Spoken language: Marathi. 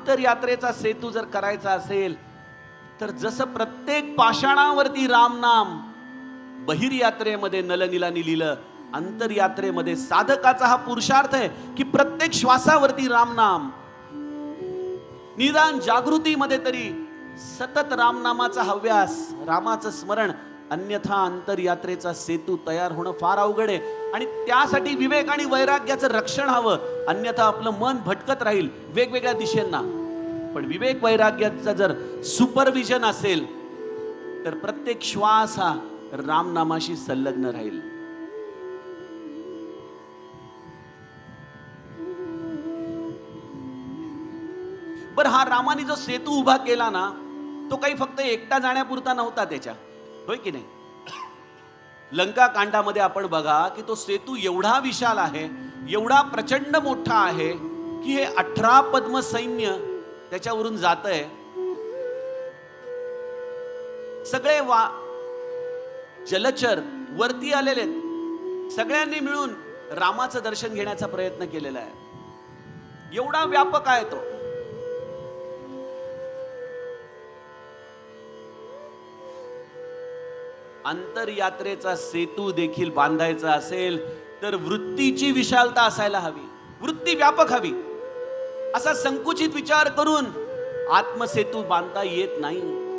आंतरयात्रेचा सेतू जर करायचा असेल तर जसं प्रत्येक पाषाणावरती रामनाम बहिर्यात्रेमध्ये नलनीलानी लिहिलं, अंतरयात्रेमध्ये साधकाचा हा पुरुषार्थ आहे की प्रत्येक श्वासावरती रामनाम, निदान जागृतीमध्ये तरी सतत रामनामाचा हव्यास, रामाचं स्मरण, अन्यथा अंतरयात्रेचा सेतू तयार होणं फार अवघड आहे. आणि त्यासाठी विवेक आणि वैराग्याचं रक्षण हवं, अन्यथा आपलं मन भटकत राहील वेगवेगळ्या दिशेंना. पण विवेक वैराग्याचं जर सुपरविजन असेल तर प्रत्येक श्वास हा रामनामाशी संलग्न राहील. बर, हा रामाने जो सेतू उभा केला ना, तो काही फक्त एकटा जाण्यापुरता नव्हता त्याच्या, होय की नाही? लंका कांडामध्ये आपण बघा की तो सेतू एवढा विशाल आहे, एवढा प्रचंड मोठा आहे की हे 18 पद्म सैन्य त्याच्यावरून जातंय. सगळे जलचर वरती आलेले, सगळ्यांनी मिळून रामाचं दर्शन घेण्याचा प्रयत्न केलेला आहे. एवढा व्यापक आहे तो. अंतरयात्रेचा सेतू देखील बांधायचा असेल तर वृत्तीची विशालता असायला हवी, वृत्ती व्यापक हवी. असा संकुचित विचार करून आत्मसेतू बांधता येत नाही.